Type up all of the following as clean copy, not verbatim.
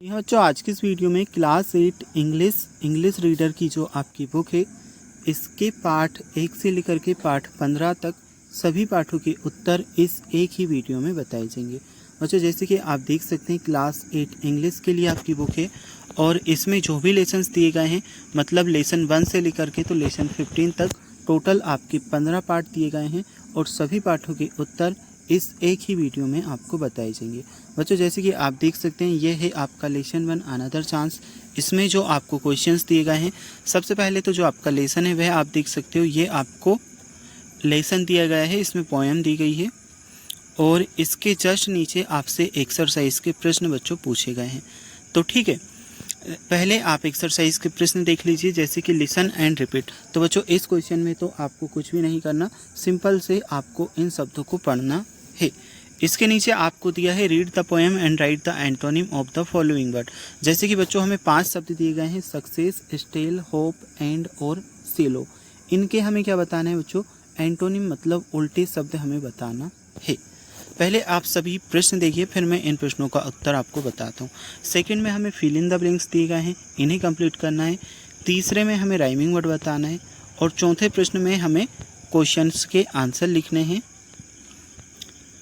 जी हाँ बच्चों, आज की इस वीडियो में क्लास 8 इंग्लिश रीडर की जो आपकी बुक है, इसके पाठ 1 से लेकर के पाठ 15 तक सभी पाठों के उत्तर इस एक ही वीडियो में बताए जाएंगे। बच्चों जैसे कि आप देख सकते हैं, क्लास 8 इंग्लिश के लिए आपकी बुक है और इसमें जो भी लेसन्स दिए गए हैं, मतलब लेसन 1 से लेकर के तो लेसन 15 तक टोटल आपके 15 पाठ दिए गए हैं और सभी पाठों के उत्तर इस एक ही वीडियो में आपको बताए जाएंगे। बच्चों जैसे कि आप देख सकते हैं, ये है आपका लेसन 1 अनदर चांस। इसमें जो आपको क्वेश्चंस दिए गए हैं, सबसे पहले तो जो आपका लेसन है वह आप देख सकते हो, ये आपको लेसन दिया गया है, इसमें पोएम दी गई है और इसके जस्ट नीचे आपसे एक्सरसाइज के प्रश्न बच्चों पूछे गए हैं। तो ठीक है, पहले आप एक्सरसाइज के प्रश्न देख लीजिए, जैसे कि लिसन एंड रिपीट। तो बच्चों इस क्वेश्चन में तो आपको कुछ भी नहीं करना, सिंपल से आपको इन शब्दों को पढ़ना है। इसके नीचे आपको दिया है read the poem and right the antonym of the following word. जैसे कि बच्चों हमें 5 शब्द दिए गए हैं, सक्सेस, स्टेल, होप, एंड और सेलो। इनके हमें क्या बताना है बच्चों? एंटोनिम मतलब उल्टे शब्द हमें बताना है। पहले आप सभी प्रश्न देखिए, फिर मैं इन प्रश्नों का उत्तर आपको बताता हूँ। सेकंड में हमें फिल इन द ब्लैंक्स दिए गए हैं, इन्हें कंप्लीट करना है। तीसरे में हमें राइमिंग वर्ड बताना है और चौथे प्रश्न में हमें क्वेश्चंस के आंसर लिखने हैं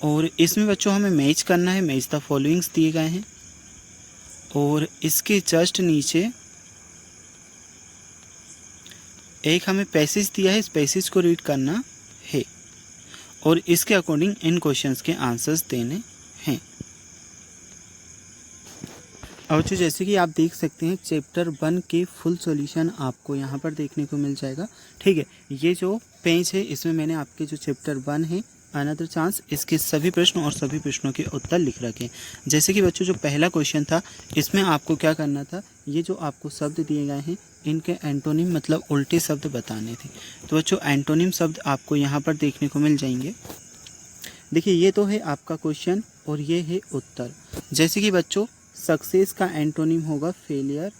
और इसमें बच्चों हमें मैच करना है, मैच द फॉलोइंग्स दिए गए हैं और इसके जस्ट नीचे एक हमें पैसेज दिया है, इस पैसेज को रीड करना है और इसके अकॉर्डिंग इन क्वेश्चंस के आंसर्स देने हैं। और जो जैसे कि आप देख सकते हैं, चैप्टर 1 के फुल सॉल्यूशन आपको यहाँ पर देखने को मिल जाएगा। ठीक है, ये जो पेज है इसमें मैंने आपके जो चैप्टर 1 है अनदर चांस, इसके सभी प्रश्न और सभी प्रश्नों के उत्तर लिख रखे हैं। जैसे कि बच्चों जो पहला क्वेश्चन था, इसमें आपको क्या करना था, ये जो आपको शब्द दिए गए हैं इनके एंटोनिम मतलब उल्टे शब्द बताने थे। तो बच्चों एंटोनिम शब्द आपको यहाँ पर देखने को मिल जाएंगे। देखिए ये तो है आपका क्वेश्चन और ये है उत्तर। जैसे कि बच्चों सक्सेस का एंटोनिम होगा फेलियर,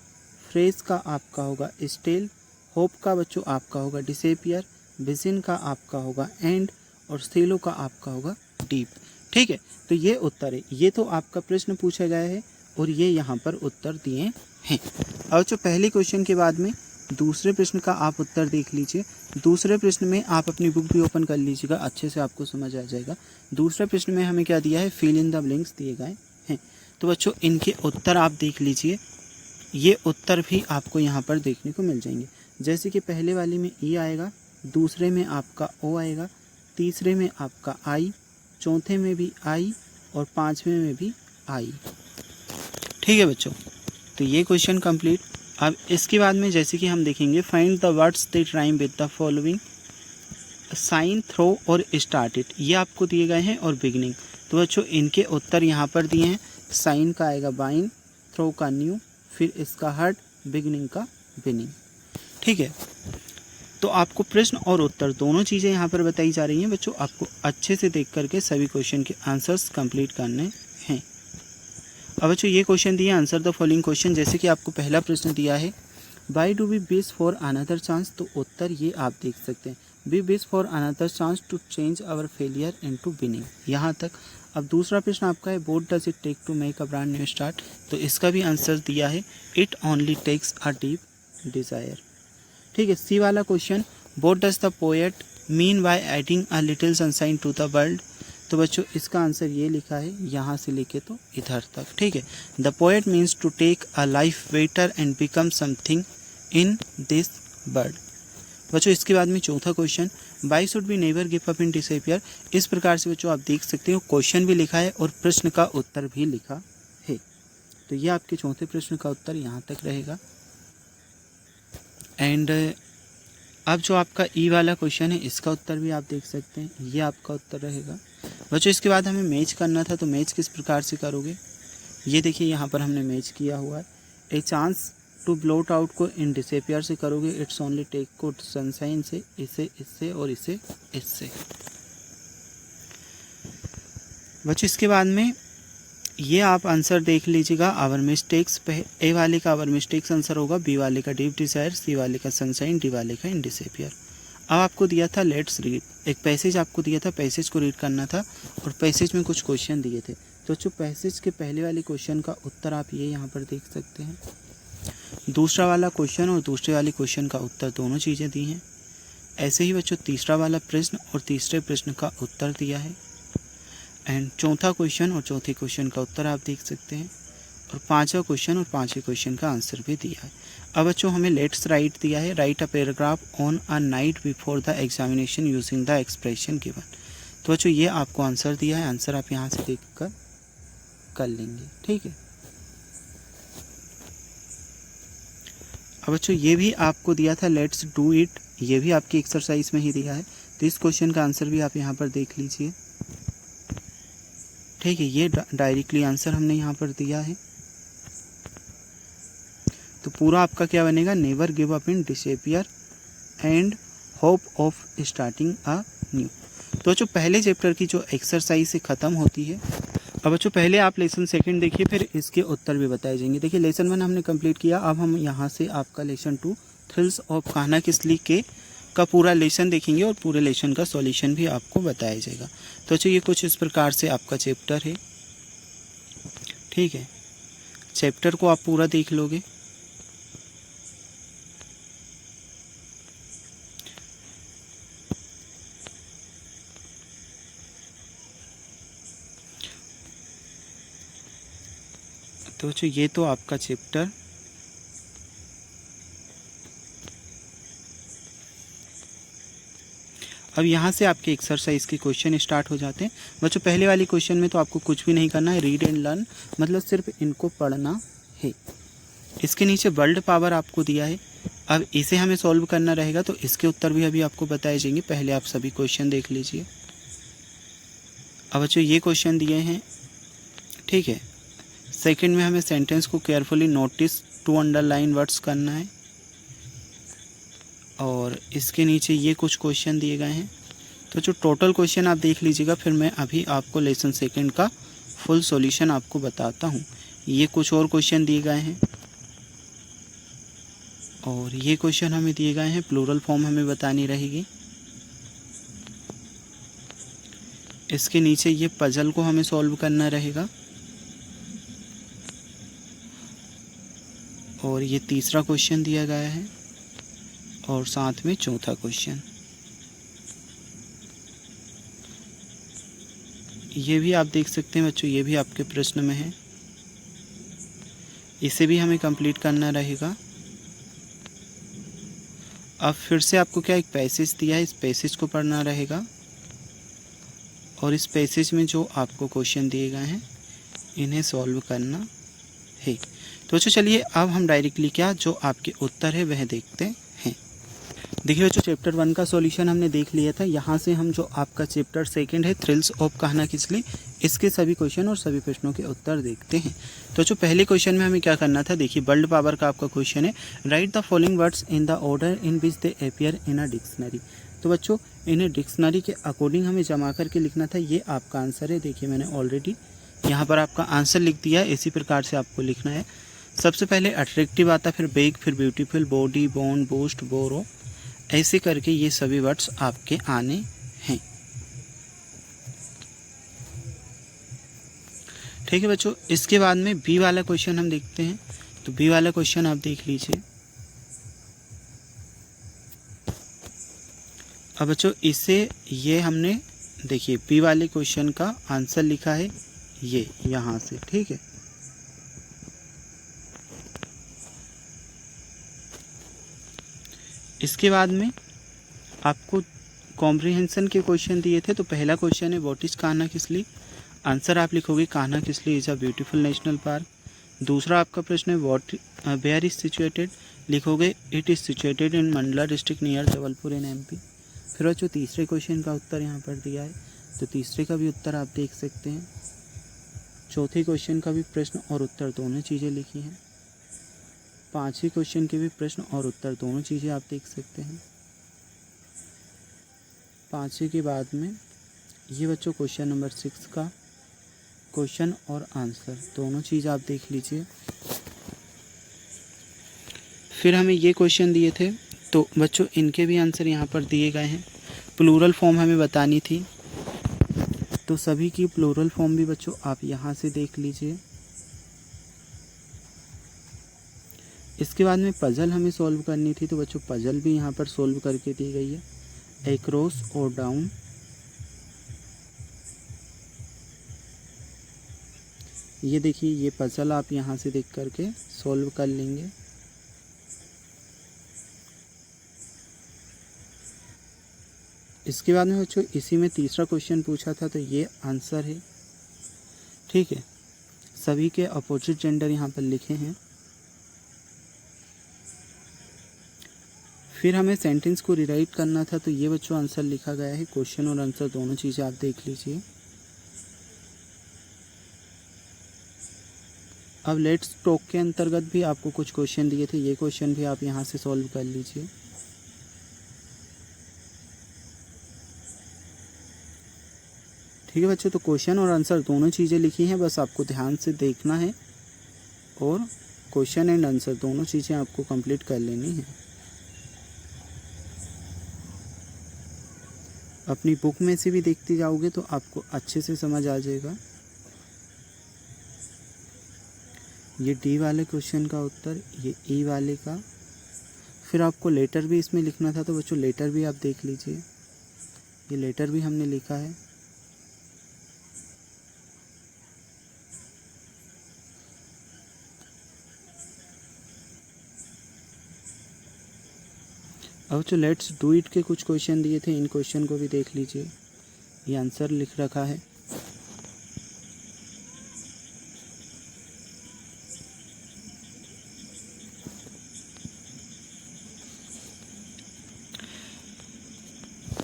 फ्रेज का आपका होगा स्टेल, होप का बच्चों आपका होगा डिसअपियर, विजन का आपका होगा एंड और सेलो का आपका होगा डीप। ठीक है, तो ये उत्तर है। ये तो आपका प्रश्न पूछा गया है और ये यहाँ पर उत्तर दिए हैं। और जो पहले क्वेश्चन के बाद में दूसरे प्रश्न का आप उत्तर देख लीजिए। दूसरे प्रश्न में आप अपनी बुक भी ओपन कर लीजिएगा, अच्छे से आपको समझ आ जाएगा। दूसरे प्रश्न में हमें क्या दिया है, फिल इन द ब्लैंक्स दिए गए हैं। तो बच्चों इनके उत्तर आप देख लीजिए, ये उत्तर भी आपको यहाँ पर देखने को मिल जाएंगे। जैसे कि पहले वाले में ई आएगा, दूसरे में आपका ओ आएगा, तीसरे में आपका आई, चौथे में भी आई और पाँचवें में भी आई। ठीक है बच्चों, तो ये क्वेश्चन कंप्लीट। अब इसके बाद में जैसे कि हम देखेंगे, find the words that rhyme with the following, sign, throw और स्टार्ट इट, ये आपको दिए गए हैं और बिगिनिंग। तो बच्चों इनके उत्तर यहाँ पर दिए हैं। साइन का आएगा बाइन, थ्रो का न्यू, फिर इसका हर्ट, बिगिनिंग का बिनिंग। ठीक है, तो आपको प्रश्न और उत्तर दोनों चीज़ें यहाँ पर बताई जा रही हैं। बच्चों आपको अच्छे से देख करके सभी क्वेश्चन के आंसर्स कंप्लीट करने हैं। अब बच्चों ये क्वेश्चन दिए, आंसर द फॉलोइंग क्वेश्चन। जैसे कि आपको पहला प्रश्न दिया है, why do we wish for another chance, तो उत्तर ये आप देख सकते हैं, we wish for another chance to change our failure into winning, यहाँ तक। अब दूसरा प्रश्न आपका है, what does it take to make a brand new start, तो इसका भी आंसर दिया है, it only takes a deep desire. ठीक है, सी वाला question, what does the poet mean by adding a little sunshine to the world, तो बच्चों इसका आंसर ये लिखा है, यहाँ से लेके तो इधर तक। ठीक है, the poet means to take a life better and become something in this world. बच्चों इसके बाद में चौथा question, why should be never give up in disappear. इस प्रकार से बच्चों आप देख सकते हो, क्वेश्चन भी लिखा है और प्रश्न का उत्तर भी लिखा है। तो ये आपके चौथे प्रश्न का उत्तर यहाँ तक रहेगा। एंड अब जो आपका ई वाला क्वेश्चन है, इसका उत्तर भी आप देख सकते हैं, ये आपका उत्तर रहेगा। बच्चों इसके बाद हमें मैच करना था, तो मैच किस प्रकार से करोगे, ये देखिए यहाँ पर हमने मैच किया हुआ है। A chance to blot out को इन डिसअपियर से करोगे, इट्स ओनली टेक को सनशाइन से, इसे इससे और इसे इससे। बच्चों इसके बाद में ये आप आंसर देख लीजिएगा, आवर मिस्टेक्स। ए वाले का आवर मिस्टेक्स आंसर होगा, बी वाले का डीप डिजायर, सी वाले का सनशाइन, डी वाले का इन डिसअपियर। अब आपको दिया था लेट्स रीड, एक पैसेज आपको दिया था, पैसेज को रीड करना था और पैसेज में कुछ क्वेश्चन दिए थे। तो जो पैसेज के पहले वाले क्वेश्चन का उत्तर आप ये यहाँ पर देख सकते हैं। दूसरा वाला क्वेश्चन और दूसरे वाले क्वेश्चन का उत्तर दोनों चीज़ें दी हैं। ऐसे ही बच्चों तीसरा वाला प्रश्न और तीसरे प्रश्न का उत्तर दिया है। एंड चौथा क्वेश्चन और चौथे क्वेश्चन का उत्तर आप देख सकते हैं। और पांचवा क्वेश्चन और पांचवें क्वेश्चन का आंसर भी दिया है। अब बच्चों हमें लेट्स राइट दिया है, right a paragraph on a night before the examination using the expression given. तो बच्चों ये आपको आंसर दिया है, आंसर आप यहाँ से देख कर लेंगे, ठीक है। अब बच्चों ये भी आपको दिया था लेट्स डू इट, ये भी आपकी एक्सरसाइज में ही दिया है। तो इस क्वेश्चन का आंसर भी आप यहाँ पर देख लीजिए, ठीक है। ये डायरेक्टली आंसर हमने यहाँ पर दिया है। तो पूरा आपका क्या बनेगा, never give up in disappear and hope of starting a new. तो जो पहले चैप्टर की जो एक्सरसाइज से ख़त्म होती है। अब बच्चों पहले आप लेसन सेकंड देखिए, फिर इसके उत्तर भी बताए जाएंगे। देखिए लेसन 1 हमने कंप्लीट किया। अब हम यहाँ से आपका लेसन 2 थ्रिल्स ऑफ कहना किसली के का पूरा लेसन देखेंगे और पूरे लेसन का सॉल्यूशन भी आपको बताया जाएगा। तो अच्छा ये कुछ इस प्रकार से आपका चैप्टर है, ठीक है। चैप्टर को आप पूरा देख लोगे। तो अच्छा ये तो आपका चैप्टर अब यहाँ से आपके एक्सरसाइज के क्वेश्चन स्टार्ट हो जाते हैं। बच्चों पहले वाले क्वेश्चन में तो आपको कुछ भी नहीं करना है, रीड एंड लर्न, मतलब सिर्फ इनको पढ़ना है। इसके नीचे वर्ल्ड पावर आपको दिया है। अब इसे हमें सॉल्व करना रहेगा, तो इसके उत्तर भी अभी आपको बताए जाएंगे। पहले आप सभी क्वेश्चन देख लीजिए। अब बच्चों ये क्वेश्चन दिए हैं, ठीक है। सेकंड में हमें सेंटेंस को carefully notice to underline words करना है। और इसके नीचे ये कुछ क्वेश्चन दिए गए हैं। तो जो टोटल क्वेश्चन आप देख लीजिएगा, फिर मैं अभी आपको लेसन सेकंड का फुल सॉल्यूशन आपको बताता हूँ। ये कुछ और क्वेश्चन दिए गए हैं और ये क्वेश्चन हमें दिए गए हैं, प्लूरल फॉर्म हमें बतानी रहेगी। इसके नीचे ये पजल को हमें सॉल्व करना रहेगा। और ये तीसरा क्वेश्चन दिया गया है और साथ में चौथा क्वेश्चन। ये भी आप देख सकते हैं बच्चों, ये भी आपके प्रश्न में है। इसे भी हमें कंप्लीट करना रहेगा। अब फिर से आपको क्या एक पैसेज दिया है, इस पैसेज को पढ़ना रहेगा। और इस पैसेज में जो आपको क्वेश्चन दिए गए हैं इन्हें सॉल्व करना है। तो चलिए अब हम डायरेक्टली क्या जो आपके उत्तर है वह देखते हैं। देखिए बच्चों चैप्टर 1 का सॉल्यूशन हमने देख लिया था। यहाँ से हम जो आपका चैप्टर सेकंड है थ्रिल्स ऑफ कहना किसली, इसके सभी क्वेश्चन और सभी प्रश्नों के उत्तर देखते हैं। तो जो पहले क्वेश्चन में हमें क्या करना था, देखिए वर्ल्ड पावर का आपका क्वेश्चन है, right the following words in the order in which they appear in a dictionary. तो बच्चों इन्हें डिक्शनरी के अकॉर्डिंग हमें जमा करके लिखना था। ये आपका आंसर है। देखिए मैंने ऑलरेडी यहाँ पर आपका आंसर लिख दिया है, इसी प्रकार से आपको लिखना है। सबसे पहले अट्रैक्टिव आता, फिर बेग, फिर ब्यूटीफुल, बॉडी, बोन, बूस्ट, बोरो, ऐसे करके ये सभी वर्ड्स आपके आने हैं। ठीक है बच्चों, इसके बाद में बी वाला क्वेश्चन हम देखते हैं। तो बी वाला क्वेश्चन आप देख लीजिए। अब बच्चों इसे ये हमने देखिए बी वाले क्वेश्चन का आंसर लिखा है ये यहाँ से, ठीक है। इसके बाद में आपको कॉम्प्रिहेंशन के क्वेश्चन दिए थे। तो पहला क्वेश्चन है what is Kanha Kisli, answer आप लिखोगे Kanha Kisli is a beautiful national park. दूसरा आपका प्रश्न है व्हाट वेयर इज सिचुएटेड, लिखोगे it is situated in Mandla district near Jabalpur in MP. फिर जो तीसरे क्वेश्चन का उत्तर यहाँ पर दिया है, तो तीसरे का भी उत्तर आप देख सकते हैं। चौथे क्वेश्चन का भी प्रश्न और उत्तर दोनों चीज़ें लिखी हैं। पांचवें क्वेश्चन के भी प्रश्न और उत्तर दोनों चीज़ें आप देख सकते हैं। पांचवें के बाद में ये बच्चों क्वेश्चन नंबर 6 का क्वेश्चन और आंसर दोनों चीज़ आप देख लीजिए। फिर हमें ये क्वेश्चन दिए थे, तो बच्चों इनके भी आंसर यहाँ पर दिए गए हैं। प्लूरल फॉर्म हमें बतानी थी। तो सभी की प्लूरल फॉर्म भी बच्चों आप यहाँ से देख लीजिए। इसके बाद में पजल हमें सॉल्व करनी थी, तो बच्चों पजल भी यहाँ पर सॉल्व करके दी गई है, एक्रॉस और डाउन। ये देखिए, ये पजल आप यहाँ से देख करके सॉल्व कर लेंगे। इसके बाद में बच्चों इसी में तीसरा क्वेश्चन पूछा था, तो ये आंसर है। ठीक है, सभी के अपोजिट जेंडर यहाँ पर लिखे हैं। फिर हमें सेंटेंस को रिराइट करना था, तो ये बच्चों आंसर लिखा गया है। क्वेश्चन और आंसर दोनों चीज़ें आप देख लीजिए। अब लेट्स टॉक के अंतर्गत भी आपको कुछ क्वेश्चन दिए थे, ये क्वेश्चन भी आप यहाँ से सॉल्व कर लीजिए। ठीक है बच्चों, तो क्वेश्चन और आंसर दोनों चीज़ें लिखी हैं, बस आपको ध्यान से देखना है और क्वेश्चन एंड आंसर दोनों चीज़ें आपको कंप्लीट कर लेनी है। अपनी बुक में से भी देखते जाओगे तो आपको अच्छे से समझ आ जाएगा। ये डी वाले क्वेश्चन का उत्तर, ये ई वाले का। फिर आपको लेटर भी इसमें लिखना था, तो बच्चों लेटर भी आप देख लीजिए। ये लेटर भी हमने लिखा है। अब जो लेट्स डू इट के कुछ क्वेश्चन दिए थे, इन क्वेश्चन को भी देख लीजिए। ये आंसर लिख रखा है।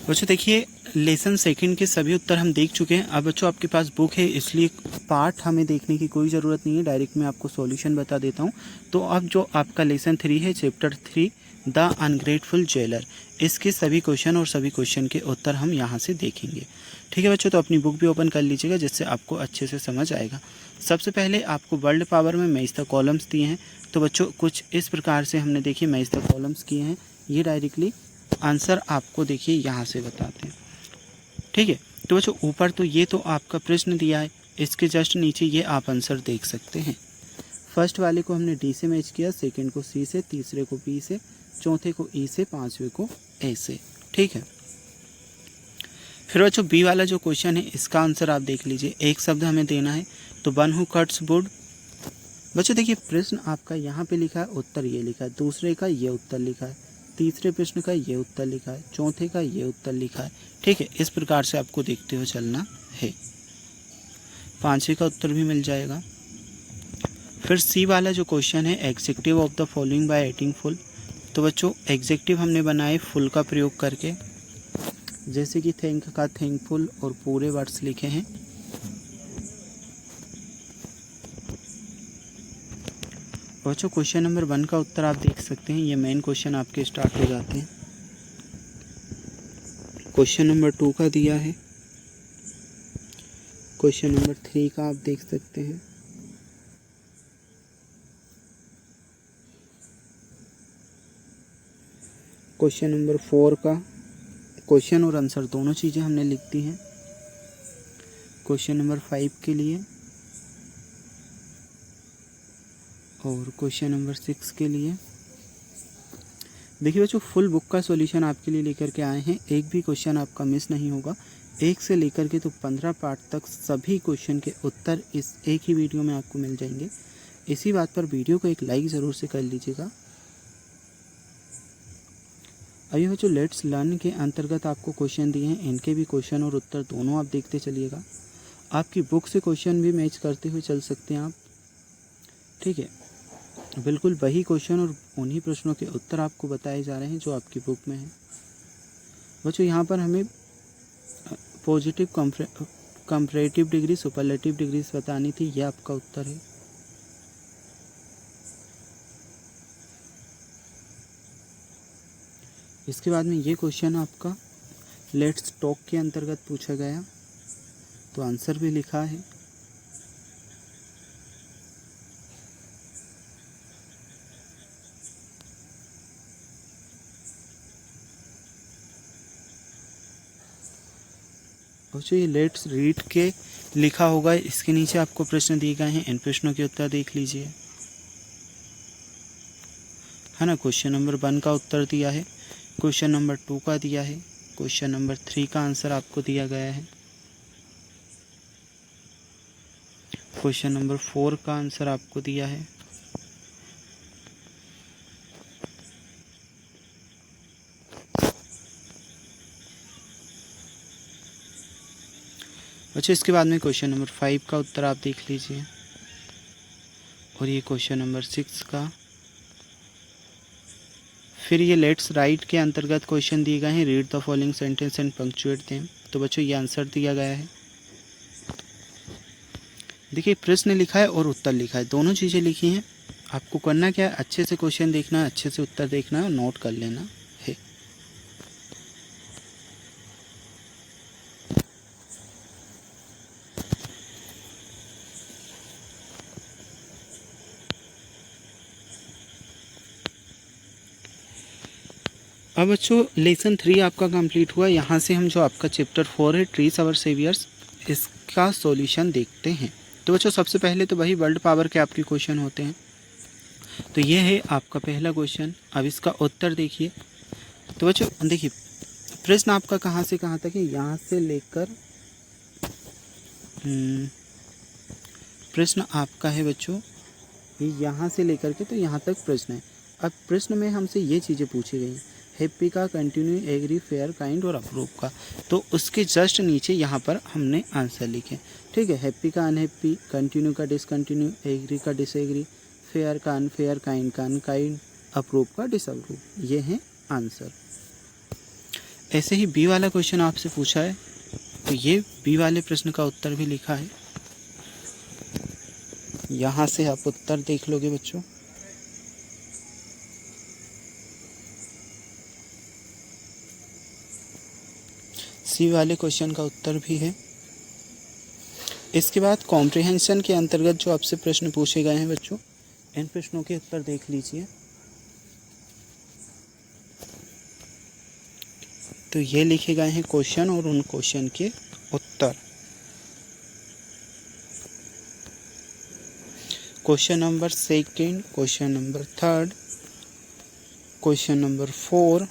बच्चों देखिए, लेसन सेकंड के सभी उत्तर हम देख चुके हैं। अब बच्चों आपके पास बुक है, इसलिए पार्ट हमें देखने की कोई ज़रूरत नहीं है, डायरेक्ट मैं आपको सॉल्यूशन बता देता हूँ। तो अब जो आपका लेसन 3 है, चैप्टर 3 द अनग्रेटफुल जेलर, इसके सभी क्वेश्चन और सभी क्वेश्चन के उत्तर हम यहाँ से देखेंगे। ठीक है बच्चों, तो अपनी बुक भी ओपन कर लीजिएगा, जिससे आपको अच्छे से समझ आएगा। सबसे पहले आपको वर्ल्ड पावर में मैच द कॉलम्स दिए हैं। तो बच्चों कुछ इस प्रकार से हमने देखिए मैच द कॉलम्स किए हैं। ये डायरेक्टली आंसर आपको देखिए यहाँ से बताते हैं। ठीक है, तो बच्चों ऊपर तो ये तो आपका प्रश्न दिया है, इसके जस्ट नीचे ये आप आंसर देख सकते हैं। फर्स्ट वाले को हमने डी से मैच किया, सेकंड को सी से, तीसरे को बी से, चौथे को ई से, पांचवे को ए से। ठीक है, फिर बच्चों बी वाला जो क्वेश्चन है, इसका आंसर आप देख लीजिए। एक शब्द हमें देना है, तो वन हु कट्स वुड। बच्चों देखिए, प्रश्न आपका यहाँ पे लिखा है, उत्तर ये लिखा है, दूसरे का ये उत्तर लिखा है, तीसरे प्रश्न का ये उत्तर लिखा है, चौथे का ये उत्तर लिखा है। ठीक है, इस प्रकार से आपको देखते हुए चलना है। पांचवे का उत्तर भी मिल जाएगा। फिर सी वाला जो क्वेश्चन है, executive of the following by adding full. तो बच्चों एग्जेक्टिव हमने बनाए फुल का प्रयोग करके, जैसे कि थैंक का थैंकफुल और पूरे वर्ड्स लिखे हैं। बच्चों क्वेश्चन नंबर 1 का उत्तर आप देख सकते हैं, ये मेन क्वेश्चन आपके स्टार्ट हो जाते हैं। क्वेश्चन नंबर 2 का दिया है, क्वेश्चन नंबर 3 का आप देख सकते हैं, क्वेश्चन नंबर 4 का। क्वेश्चन और आंसर दोनों चीज़ें हमने लिख दी हैं। क्वेश्चन नंबर 5 के लिए और क्वेश्चन नंबर 6 के लिए। देखिए बच्चों, फुल बुक का सॉल्यूशन आपके लिए लेकर के आए हैं, एक भी क्वेश्चन आपका मिस नहीं होगा। 1 से लेकर के तो 15 पार्ट तक सभी क्वेश्चन के उत्तर इस एक ही वीडियो में आपको मिल जाएंगे। इसी बात पर वीडियो को एक लाइक ज़रूर से कर लीजिएगा। अभी बच्चों लेट्स लर्न के अंतर्गत आपको क्वेश्चन दिए हैं, इनके भी क्वेश्चन और उत्तर दोनों आप देखते चलिएगा। आपकी बुक से क्वेश्चन भी मैच करते हुए चल सकते हैं आप। ठीक है, बिल्कुल वही क्वेश्चन और उन्हीं प्रश्नों के उत्तर आपको बताए जा रहे हैं जो आपकी बुक में है। बच्चों यहाँ पर हमें positive, comparative degree, superlative degrees बतानी थी, यह आपका उत्तर है। इसके बाद में ये क्वेश्चन आपका लेट्स टॉक के अंतर्गत पूछा गया, तो आंसर भी लिखा है। और जो ये लेट्स रीड के लिखा होगा इसके नीचे आपको प्रश्न दिए गए हैं, इन प्रश्नों के उत्तर देख लीजिए, है ना। क्वेश्चन नंबर 1 का उत्तर दिया है, क्वेश्चन नंबर 2 का दिया है, क्वेश्चन नंबर 3 का आंसर आपको दिया गया है, क्वेश्चन नंबर 4 का आंसर आपको दिया है, अच्छा इसके बाद में क्वेश्चन नंबर 5 का उत्तर आप देख लीजिए, और ये क्वेश्चन नंबर 6 का। फिर ये लेट्स राइट के अंतर्गत क्वेश्चन दिए गए हैं, read the following sentence and punctuate them. तो बच्चों ये आंसर दिया गया है। देखिए प्रश्न लिखा है और उत्तर लिखा है, दोनों चीज़ें लिखी हैं। आपको करना क्या है, अच्छे से क्वेश्चन देखना है, अच्छे से उत्तर देखना है और नोट कर लेना है। अब बच्चों लेसन 3 आपका कंप्लीट हुआ। यहाँ से हम जो आपका चैप्टर 4 है ट्रीज आवर सेवियर्स, इसका सॉल्यूशन देखते हैं। तो बच्चों सबसे पहले तो वही वर्ल्ड पावर के आपके क्वेश्चन होते हैं। तो ये है आपका पहला क्वेश्चन। अब इसका उत्तर देखिए। तो बच्चों देखिए प्रश्न आपका कहाँ से कहाँ तक है, यहाँ से लेकर प्रश्न आपका है बच्चों यहाँ से लेकर के तो यहाँ तक प्रश्न है। अब प्रश्न में हमसे ये चीज़ें पूछी गई हैं, हैप्पी का, कंटिन्यू, एग्री, फेयर, काइंड और अप्रूव का। तो उसके जस्ट नीचे यहाँ पर हमने आंसर लिखे, ठीक है। हैप्पी का अनहैप्पी, कंटिन्यू का डिसकंटिन्यू, एग्री का डिसएग्री, फेयर का अनफेयर, काइंड का अनकाइंड, अप्रूव का डिसअप्रूव, ये हैं आंसर। ऐसे ही बी वाला क्वेश्चन आपसे पूछा है, तो ये बी वाले प्रश्न का उत्तर भी लिखा है। यहाँ से आप उत्तर देख लोगे बच्चों। सी वाले क्वेश्चन का उत्तर भी है। इसके बाद कॉम्प्रिहेंशन के अंतर्गत जो आपसे प्रश्न पूछे गए हैं बच्चों, इन प्रश्नों के उत्तर देख लीजिए। तो ये लिखे गए हैं क्वेश्चन और उन क्वेश्चन के उत्तर। Question number 2, question number 3, question number 4,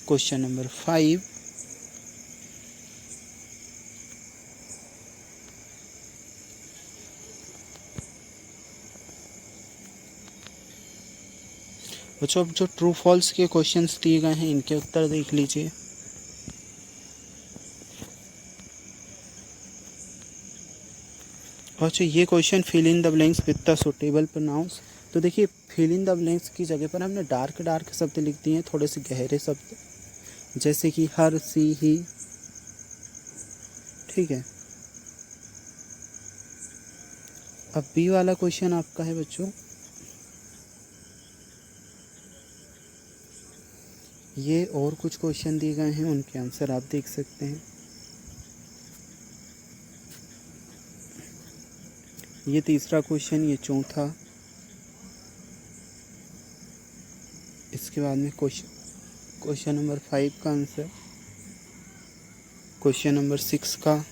question number 5, बच्चों अब जो ट्रू फॉल्स के क्वेश्चंस दिए गए हैं इनके उत्तर देख लीजिए। अच्छा ये question fill in the blanks with the suitable pronouns. तो देखिए फिल इन द ब्लैंक्स की जगह पर हमने डार्क शब्द लिख दिए हैं, थोड़े से गहरे शब्द, जैसे कि हर, सी, ही, ठीक है। अब बी वाला क्वेश्चन आपका है बच्चों, ये और कुछ क्वेश्चन दिए गए हैं, उनके आंसर आप देख सकते हैं। ये तीसरा क्वेश्चन, ये चौथा, इसके बाद में क्वेश्चन नंबर 5 का आंसर, क्वेश्चन नंबर 6 का,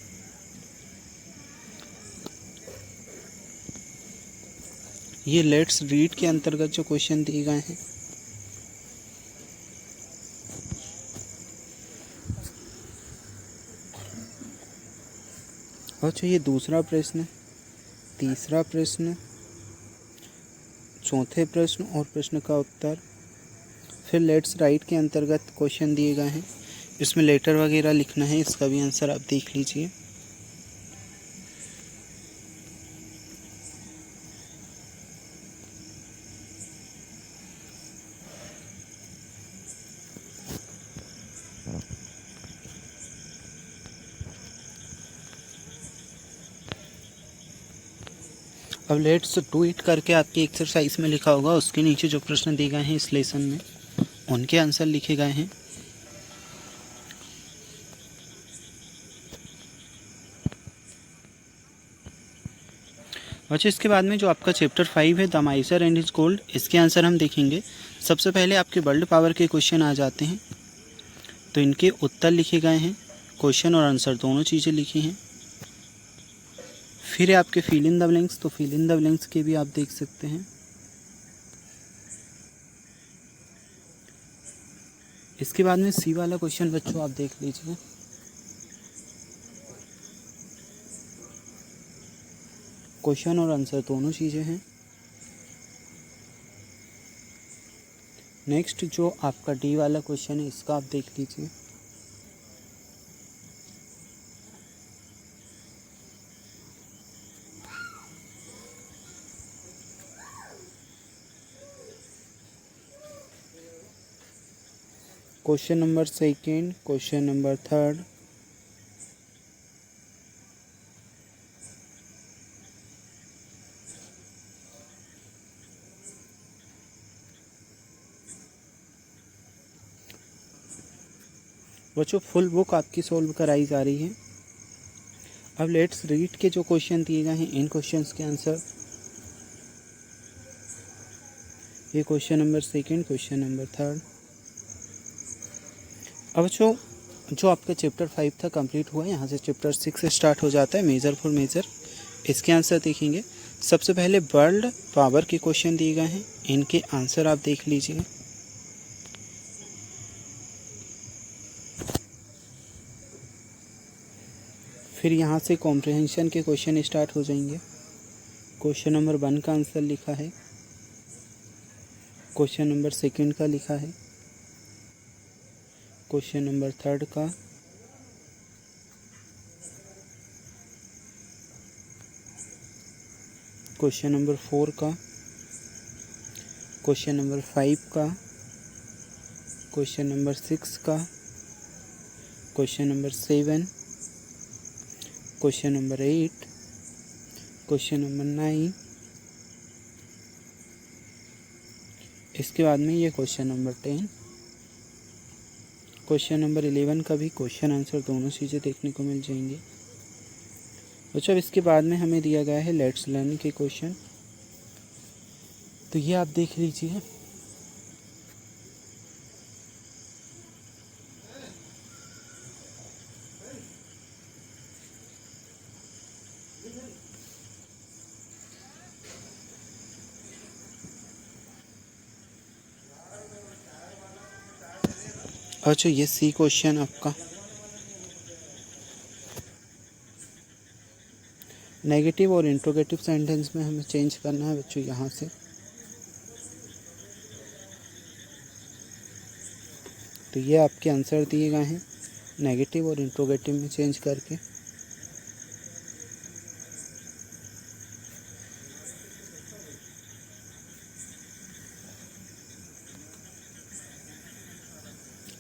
ये लेट्स रीड के अंतर्गत जो क्वेश्चन दिए गए हैं। अच्छा ये दूसरा प्रश्न, तीसरा प्रश्न, चौथे प्रश्न और प्रश्न का उत्तर। फिर लेट्स राइट के अंतर्गत क्वेश्चन दिए गए हैं, इसमें लेटर वगैरह लिखना है, इसका भी आंसर आप देख लीजिए। अब लेट्स डू इट करके आपकी एक्सरसाइज में लिखा होगा, उसके नीचे जो प्रश्न दिए गए हैं इस लेसन में उनके आंसर लिखे गए हैं। अच्छा इसके बाद में जो आपका चैप्टर 5 है the Mysore and his gold, इसके आंसर हम देखेंगे। सबसे पहले आपके वर्ल्ड पावर के क्वेश्चन आ जाते हैं, तो इनके उत्तर लिखे गए हैं। क्वेश्चन और आंसर दोनों चीज़ें लिखी हैं। फिर है आपके फिल इन द ब्लैंक्स, तो फिल इन द ब्लैंक्स के भी आप देख सकते हैं। इसके बाद में सी वाला क्वेश्चन बच्चों आप देख लीजिए। क्वेश्चन और आंसर दोनों चीज़ें हैं। नेक्स्ट जो आपका डी वाला क्वेश्चन है इसका आप देख लीजिए। Question number second, question number third, बच्चों फुल बुक आपकी सोल्व कराई जा रही है। अब लेट्स रीड के जो क्वेश्चन दिए गए हैं इन क्वेश्चंस के आंसर। ये question number second, question number third. अब जो आपका चैप्टर 5 था कंप्लीट हुआ, यहाँ से चैप्टर 6 स्टार्ट हो जाता है, मेजर फॉर मेजर। इसके आंसर देखेंगे। सबसे पहले वर्ल्ड पावर के क्वेश्चन दिए गए हैं, इनके आंसर आप देख लीजिए। फिर यहाँ से कॉम्प्रिहेंशन के क्वेश्चन स्टार्ट हो जाएंगे। क्वेश्चन नंबर 1 का आंसर लिखा है, क्वेश्चन नंबर सेकंड का लिखा है, क्वेश्चन नंबर थर्ड का, क्वेश्चन नंबर 4 का, क्वेश्चन नंबर 5 का, क्वेश्चन नंबर 6 का, question number 7, question number 8, question number 9, इसके बाद में ये क्वेश्चन नंबर 10, क्वेश्चन नंबर 11 का भी क्वेश्चन आंसर दोनों चीज़ें देखने को मिल जाएंगी। बच्चों इसके बाद में हमें दिया गया है लेट्स लर्न के क्वेश्चन, तो ये आप देख लीजिए। अच्छा ये सी क्वेश्चन आपका नेगेटिव और इंट्रोगेटिव सेंटेंस में हमें चेंज करना है बच्चों। यहाँ से तो ये आपके आंसर दिए गए हैं नेगेटिव और इंट्रोगेटिव में चेंज करके।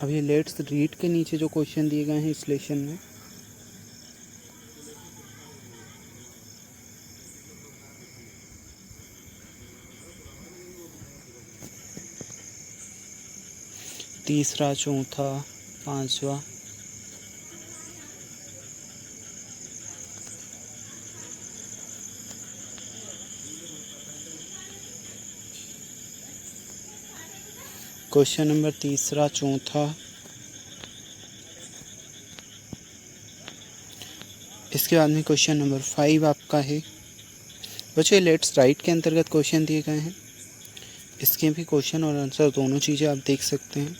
अब ये लेट्स रीड के नीचे जो क्वेश्चन दिए गए हैं इस लेसन में, तीसरा, चौथा, पांचवा, क्वेश्चन नंबर तीसरा, चौथा, इसके बाद में क्वेश्चन नंबर 5 आपका है। बच्चों लेट्स राइट के अंतर्गत क्वेश्चन दिए गए हैं, इसके भी क्वेश्चन और आंसर दोनों चीज़ें आप देख सकते हैं।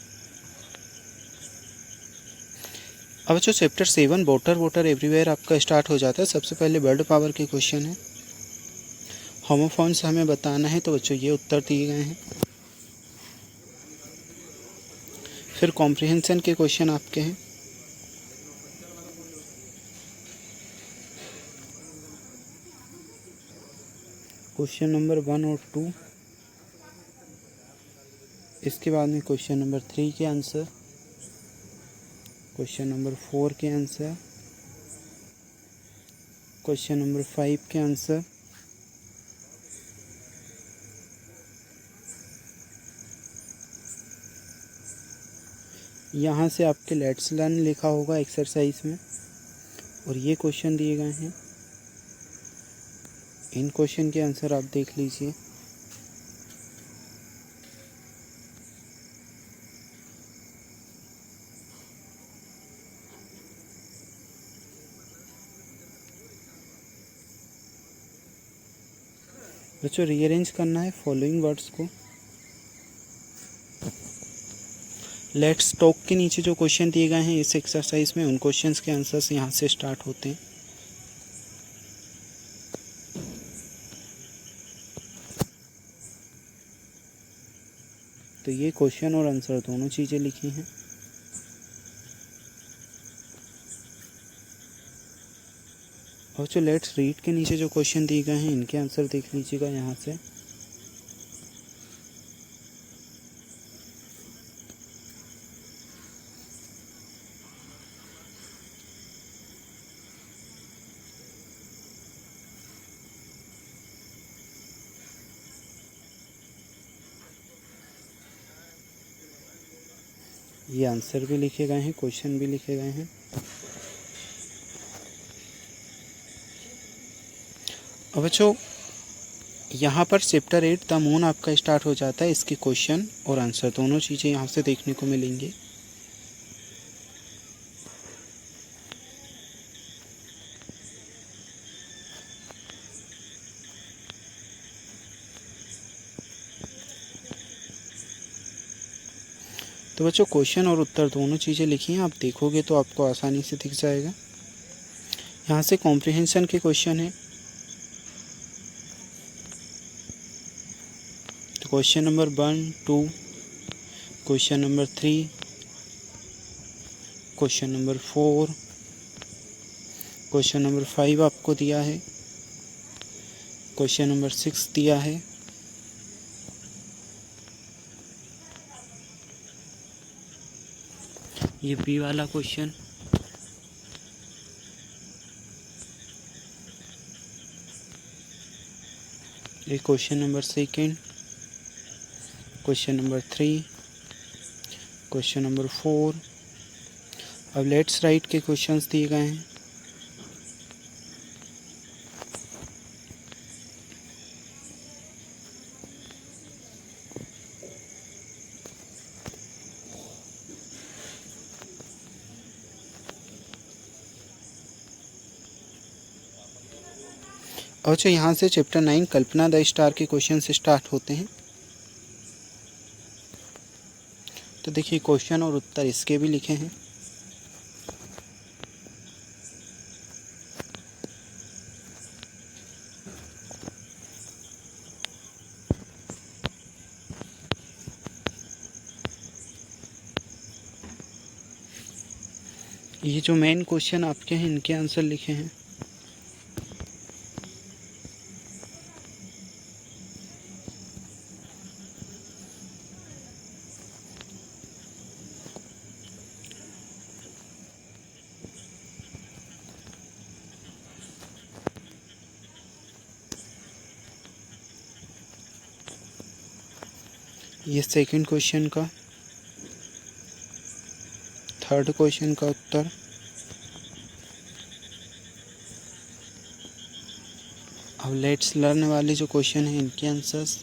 अब बच्चों चैप्टर 7 वोटर एवरीवेयर आपका स्टार्ट हो जाता है। सबसे पहले वर्ल्ड पावर के क्वेश्चन है, होमोफोन्स हमें बताना है, तो बच्चों ये उत्तर दिए गए हैं। फिर कॉम्प्रिहेंशन के क्वेश्चन आपके हैं, क्वेश्चन नंबर 1 और 2, इसके बाद में क्वेश्चन नंबर 3 के आंसर, क्वेश्चन नंबर 4 के आंसर, क्वेश्चन नंबर 5 के आंसर, यहाँ से आपके लेट्स लर्न लिखा होगा एक्सरसाइज में, और ये क्वेश्चन दिए गए हैं, इन क्वेश्चन के आंसर आप देख लीजिए। बच्चों रीअरेंज करना है फॉलोइंग वर्ड्स को। लेट्स टॉक के नीचे जो क्वेश्चन दिए गए हैं इस एक्सरसाइज में, उन क्वेश्चंस के आंसर्स यहाँ से स्टार्ट होते हैं। तो ये क्वेश्चन और आंसर दोनों चीज़ें लिखी हैं। और जो लेट्स रीड के नीचे जो क्वेश्चन दिए गए हैं इनके आंसर देख लीजिएगा यहाँ से। ये आंसर भी लिखे गए हैं, क्वेश्चन भी लिखे गए हैं। अब बच्चों यहाँ पर चैप्टर 8 द मून आपका स्टार्ट हो जाता है। इसके क्वेश्चन और आंसर दोनों चीज़ें यहाँ से देखने को मिलेंगी। तो बच्चों क्वेश्चन और उत्तर दोनों चीज़ें लिखी हैं, आप देखोगे तो आपको आसानी से दिख जाएगा। यहाँ से कॉम्प्रिहेंशन के क्वेश्चन है। तो question number 1, 2, question number 3, question number 4, question number 5 आपको दिया है, क्वेश्चन नंबर 6 दिया है, ये बी वाला क्वेश्चन, ये question number 2, question number 3, question number 4। अब लेट्स राइट के क्वेश्चंस दिए गए हैं। और जो यहाँ से चैप्टर 9 कल्पना द स्टार के क्वेश्चन से स्टार्ट होते हैं। तो देखिए क्वेश्चन और उत्तर इसके भी लिखे हैं। ये जो मेन क्वेश्चन आपके हैं इनके आंसर लिखे हैं। ये सेकंड क्वेश्चन का, थर्ड क्वेश्चन का उत्तर, अब लेट्स लर्न वाले जो क्वेश्चन हैं इनके आंसर्स।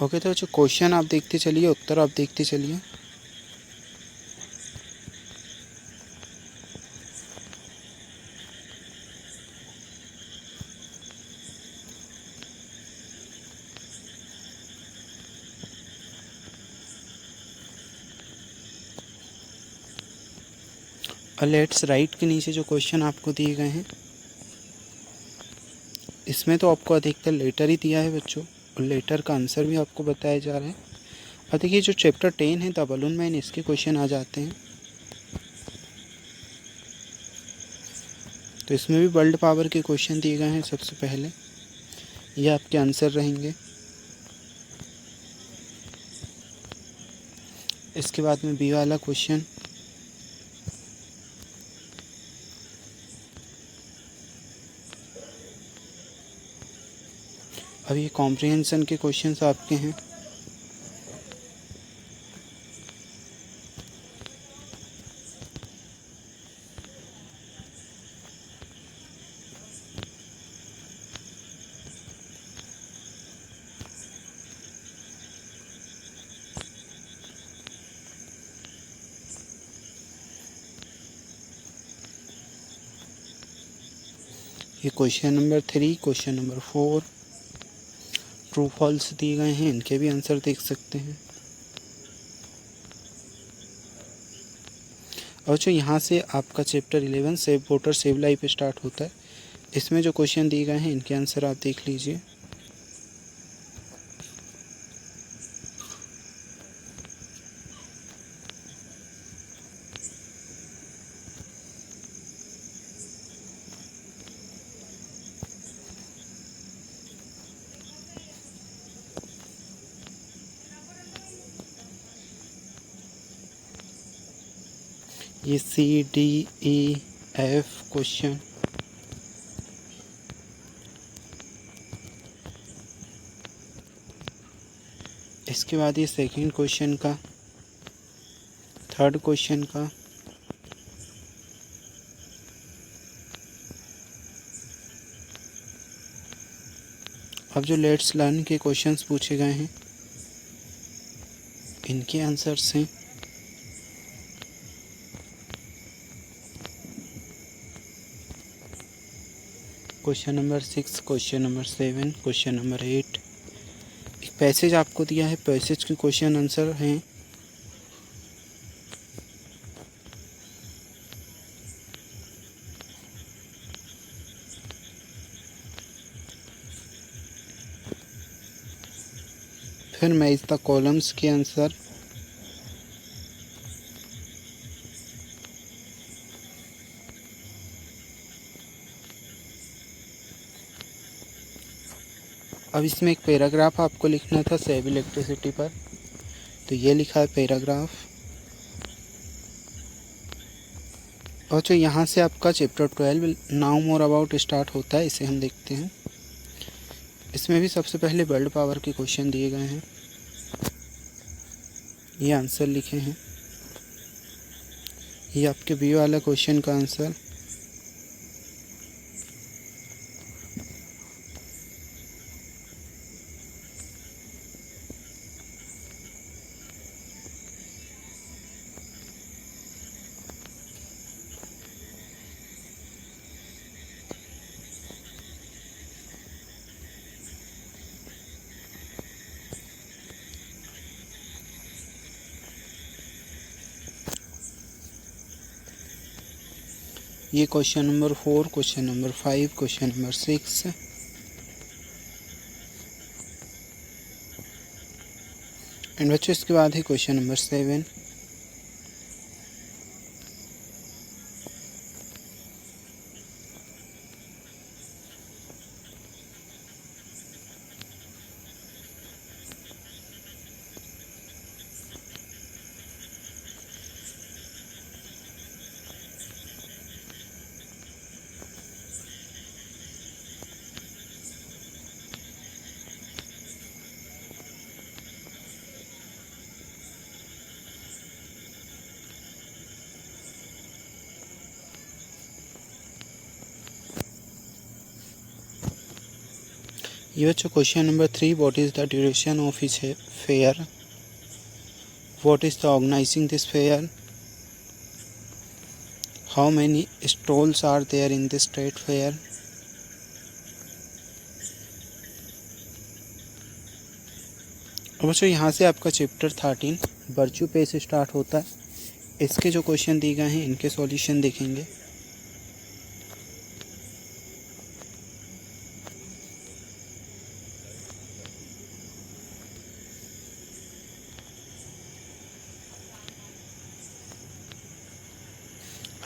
ओके, तो जो क्वेश्चन आप देखते चलिए, उत्तर आप देखते चलिए। और लेट्स राइट के नीचे जो क्वेश्चन आपको दिए गए हैं इसमें तो आपको अधिकतर लेटर ही दिया है बच्चों, और लेटर का आंसर भी आपको बताया जा रहा है। और देखिए जो चैप्टर 10 है द बलून मैन, इसके क्वेश्चन आ जाते हैं। तो इसमें भी वर्ल्ड पावर के क्वेश्चन दिए गए हैं। सबसे पहले ये आपके आंसर रहेंगे। इसके बाद में बी वाला क्वेश्चन, अब ये कॉम्प्रिहेंशन के क्वेश्चंस आपके हैं। ये question number 3, question number 4 true false दिए गए हैं, इनके भी आंसर देख सकते हैं। और जो यहाँ से आपका chapter 11 save voter save life start होता है, इसमें जो क्वेश्चन दिए गए हैं इनके आंसर आप देख लीजिए। ये CDEF क्वेश्चन, इसके बाद ये सेकंड क्वेश्चन का, थर्ड क्वेश्चन का, अब जो लेट्स लर्न के क्वेश्चंस पूछे गए हैं इनके आंसर्स हैं। Question number 6, question number 7, question number 8। एक पैसेज आपको दिया है, पैसेज के क्वेश्चन आंसर हैं। फिर मैच द कॉलम्स के आंसर। अब इसमें एक पैराग्राफ आपको लिखना था सेव इलेक्ट्रिसिटी पर, तो ये लिखा है पैराग्राफ। और जो यहाँ से आपका chapter 12 now more about start होता है, इसे हम देखते हैं। इसमें भी सबसे पहले वर्ल्ड पावर के क्वेश्चन दिए गए हैं, ये आंसर लिखे हैं। ये आपके बी वाला क्वेश्चन का आंसर। ये question number 4, question number 5, question number 6। And बच्चों इसके बाद है क्वेश्चन नंबर 7। ये बच्चों question number 3, what is the duration of each fair, what is the organizing this fair, how many stalls are there in this trade fair. और बच्चों यहाँ से आपका चैप्टर 13 वर्च्यू पे से स्टार्ट होता है। इसके जो क्वेश्चन दिए गए हैं इनके सॉल्यूशन देखेंगे।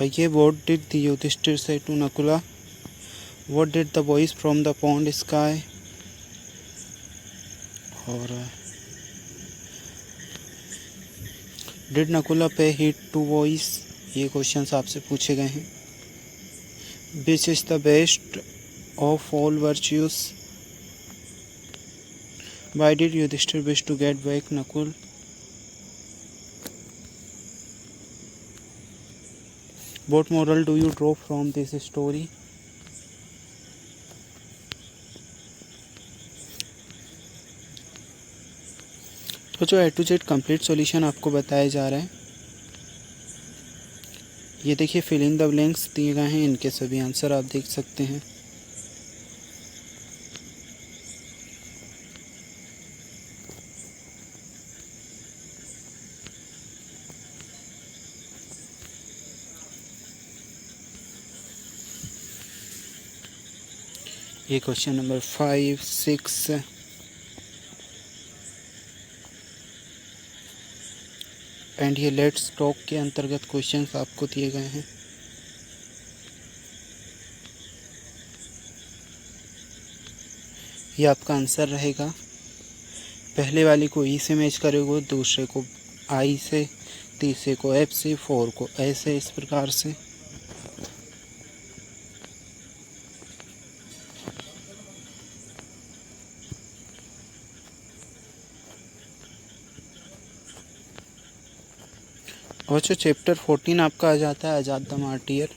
ये what did the Yudhishthir say to Nakula? What did the voice from the pond sky? और did Nakula pay heed to voice? ये क्वेश्चंस आपसे पूछे गए हैं। Which is the best of all virtues? Why did Yudhishthir wish to get back Nakul? What moral do you draw from this story? तो जो A to Z complete solution आपको बताया जा रहा है, ये देखिए फिल इन द ब्लैंक्स दिए गए हैं, इनके सभी आंसर आप देख सकते हैं। ये क्वेश्चन नंबर 5, 6 एंड ये लेट्स टॉक के अंतर्गत क्वेश्चंस आपको दिए गए हैं। ये आपका आंसर रहेगा। पहले वाली को ई से मैच करोगे, दूसरे को आई से, तीसरे को एफ से, 4 को ऐसे, इस प्रकार से। और जो चैप्टर 14 आपका आ जाता है आज़ाद द मार्टियर।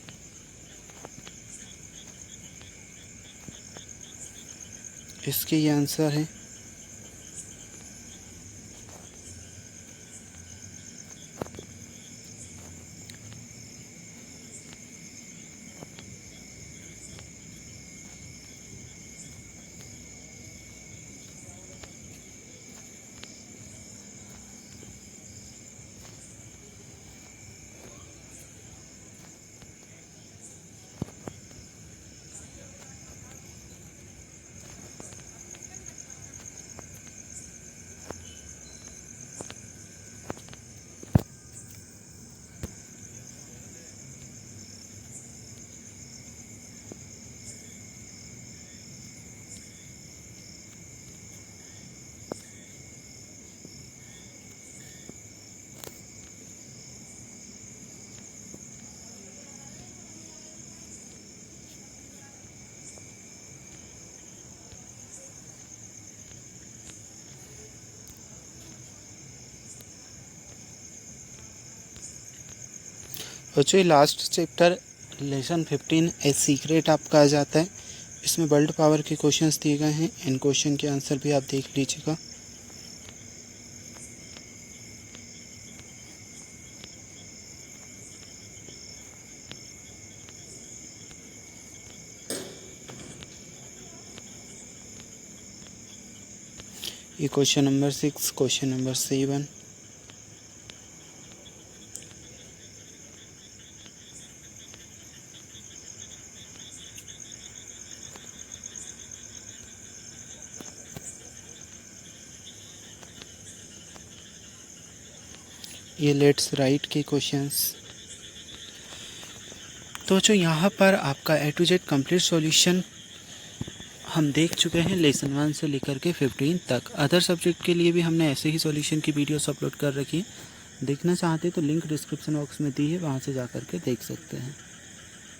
इसके ये आंसर है। और जो last chapter lesson 15 a secret आपका आ जाता है। इसमें वर्ल्ड पावर के क्वेश्चंस दिए गए हैं। इन क्वेश्चन के आंसर भी आप देख लीजिएगा। ये क्वेश्चन नंबर 6, क्वेश्चन नंबर 7, ये लेट्स राइट के क्वेश्चंस। तो जो यहाँ पर आपका ए टू जेड कंप्लीट सॉल्यूशन हम देख चुके हैं लेसन 1 से लेकर के 15 तक। अदर सब्जेक्ट के लिए भी हमने ऐसे ही सॉल्यूशन की वीडियोस अपलोड कर रखी है। देखना चाहते तो लिंक डिस्क्रिप्शन बॉक्स में दी है, वहाँ से जा कर के देख सकते हैं।